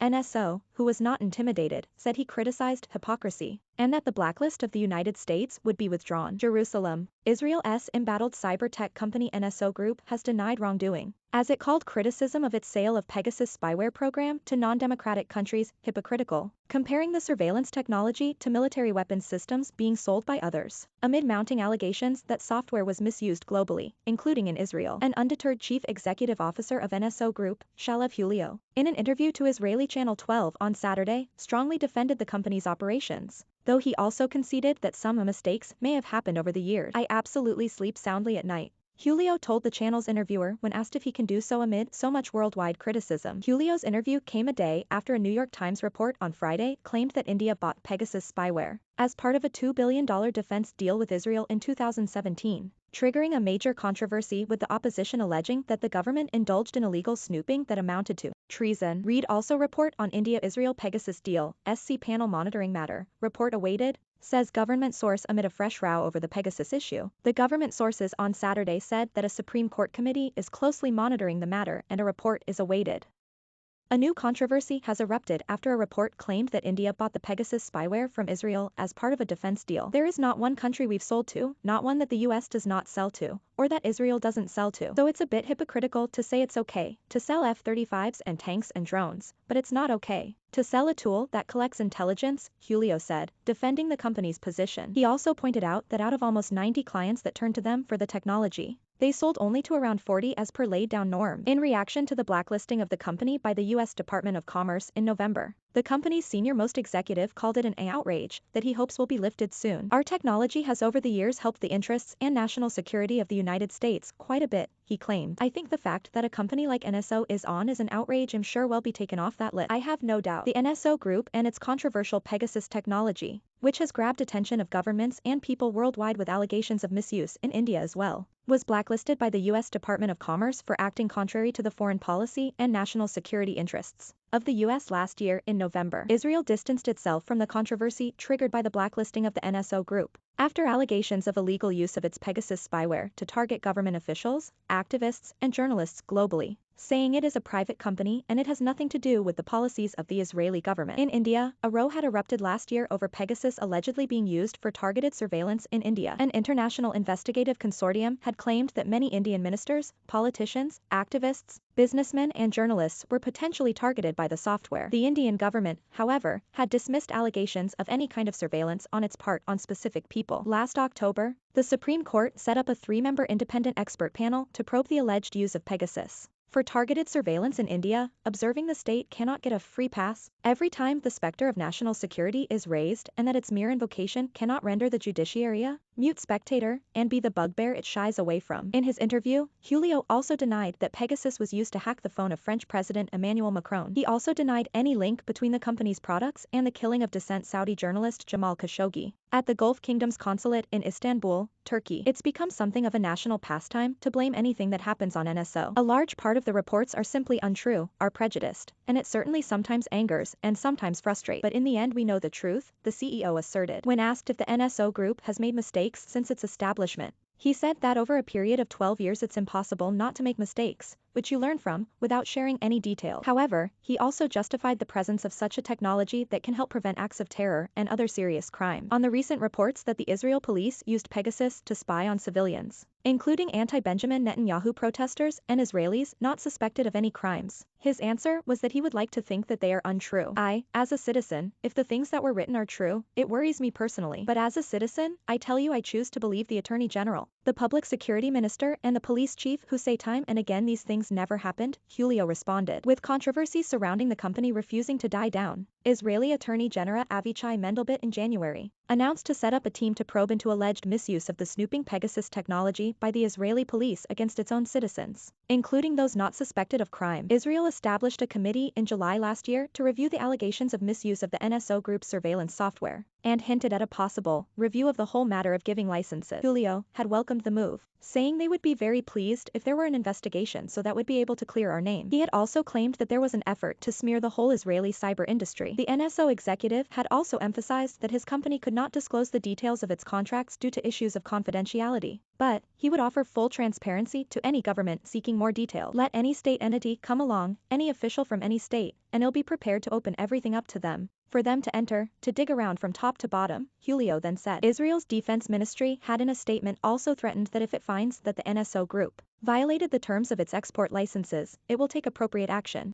NSO, who was not intimidated, said he criticized hypocrisy, and that the blacklist of the United States would be withdrawn. Jerusalem. Israel's embattled cyber tech company NSO Group has denied wrongdoing, as it called criticism of its sale of Pegasus spyware program to non-democratic countries hypocritical, comparing the surveillance technology to military weapons systems being sold by others, amid mounting allegations that software was misused globally, including in Israel. An undeterred chief executive officer of NSO Group, Hulio, in an interview to Israeli Channel 12 on Saturday, strongly defended the company's operations, though he also conceded that some mistakes may have happened over the years. "I absolutely sleep soundly at night," Hulio told the channel's interviewer when asked if he can do so amid so much worldwide criticism. Hulio's interview came a day after a New York Times report on Friday claimed that India bought Pegasus spyware as part of a $2 billion defense deal with Israel in 2017, triggering a major controversy with the opposition alleging that the government indulged in illegal snooping that amounted to treason. Read also report on India-Israel Pegasus deal, SC panel monitoring matter, report awaited, says government source amid a fresh row over the Pegasus issue. The government sources on Saturday said that a Supreme Court committee is closely monitoring the matter and a report is awaited. A new controversy has erupted after a report claimed that India bought the Pegasus spyware from Israel as part of a defense deal. There is not one country we've sold to, not one that the US does not sell to, or that Israel doesn't sell to. So it's a bit hypocritical to say it's okay to sell F-35s and tanks and drones, but it's not okay to sell a tool that collects intelligence, Hulio said, defending the company's position. He also pointed out that out of almost 90 clients that turned to them for the technology, they sold only to around 40 as per laid down norm. In reaction to the blacklisting of the company by the U.S. Department of Commerce in November, the company's senior-most executive called it an outrage that he hopes will be lifted soon. "Our technology has over the years helped the interests and national security of the United States quite a bit," he claimed. "I think the fact that a company like NSO is on as an outrage I'm sure will be taken off that list. I have no doubt." The NSO Group and its controversial Pegasus technology, which has grabbed attention of governments and people worldwide with allegations of misuse in India as well, was blacklisted by the U.S. Department of Commerce for acting contrary to the foreign policy and national security interests of the U.S. last year in November. Israel distanced itself from the controversy triggered by the blacklisting of the NSO Group, after allegations of illegal use of its Pegasus spyware to target government officials, activists, and journalists globally, saying it is a private company and it has nothing to do with the policies of the Israeli government. In India, a row had erupted last year over Pegasus allegedly being used for targeted surveillance in India. An international investigative consortium had claimed that many Indian ministers, politicians, activists, businessmen and journalists were potentially targeted by the software. The Indian government, however, had dismissed allegations of any kind of surveillance on its part on specific people. Last October, the Supreme Court set up a 3-member independent expert panel to probe the alleged use of Pegasus for targeted surveillance in India, observing the state cannot get a free pass every time the specter of national security is raised and that its mere invocation cannot render the judiciary a mute spectator and be the bugbear it shies away from. In his interview, Hulio also denied that Pegasus was used to hack the phone of French President Emmanuel Macron. He also denied any link between the company's products and the killing of dissident Saudi journalist Jamal Khashoggi at the Gulf Kingdom's consulate in Istanbul, Turkey. It's become something of a national pastime to blame anything that happens on NSO. A large part of the reports are simply untrue, are prejudiced, and it certainly sometimes angers and sometimes frustrates. But in the end we know the truth, the CEO asserted. When asked if the NSO Group has made mistakes since its establishment, he said that over a period of 12 years it's impossible not to make mistakes, which you learn from, without sharing any detail. However, he also justified the presence of such a technology that can help prevent acts of terror and other serious crime. On the recent reports that the Israel police used Pegasus to spy on civilians, including anti-Benjamin Netanyahu protesters and Israelis not suspected of any crimes, his answer was that he would like to think that they are untrue. As a citizen, if the things that were written are true, it worries me personally. But as a citizen, I tell you I choose to believe the Attorney General, the Public Security Minister and the Police Chief who say time and again these things never happened, Hulio responded. With controversy surrounding the company refusing to die down, Israeli Attorney General Avichai Mendelblit in January announced to set up a team to probe into alleged misuse of the snooping Pegasus technology by the Israeli police against its own citizens, including those not suspected of crime. Israel established a committee in July last year to review the allegations of misuse of the NSO Group's surveillance software, and hinted at a possible review of the whole matter of giving licenses. Hulio had welcomed the move, saying they would be very pleased if there were an investigation so that would be able to clear our name. He had also claimed that there was an effort to smear the whole Israeli cyber industry. industry. The NSO executive had also emphasized that his company could not disclose the details of its contracts due to issues of confidentiality, but he would offer full transparency to any government seeking more detail. Let any state entity come along, any official from any state, and he'll be prepared to open everything up to them, for them to enter, to dig around from top to bottom, Hulio then said. Israel's defense ministry had in a statement also threatened that if it finds that the NSO Group violated the terms of its export licenses, it will take appropriate action.